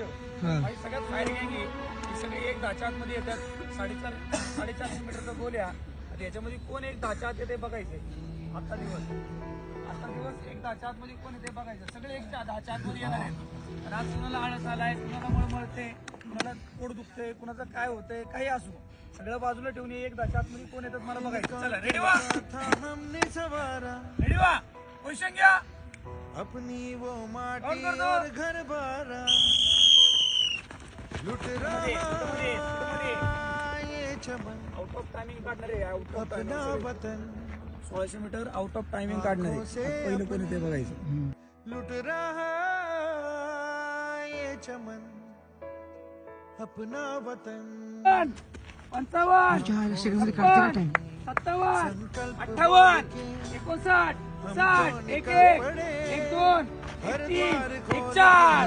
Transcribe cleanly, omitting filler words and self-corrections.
ठेव आणि सगळ्यात फायर गँग ही सगळे एक दहाच्या आतमध्ये येतात. 450 मीटरचा गोल आहे. याच्यामध्ये कोण एक दहाच्या आत येते बघायचंय. आता दिवस एक दहाच्या आतमध्ये कोण येते बघायचं. सगळे एक दहाच्या आतमध्ये येणार आहेत. आणि आज कुणाला आळस आलाय, कुणाला मळमळते, कुणाला पोट दुखतंय, कुणाचं काय होतंय, काही असू, सगळं बाजूला ठेवून एक दहाच्या आतमध्ये कोण येतात मला बघायचं. चला रेडी व्हा, रेडी व्हा, पोझिशन घ्या. अपनी वो माटी और घर बारा लुट रहा ये चमन. आउट ऑफ टायमिंग काढणार आहे. आउट ऑफ अपना वतन 1600 मीटर आउट ऑफ टायमिंग काढणार आहे. पहिलं कोण ते बघायचं. लुट रहा ये चमन अपना वतन. 55 57 58 59 60 1 1 1 2 1 3 1 4.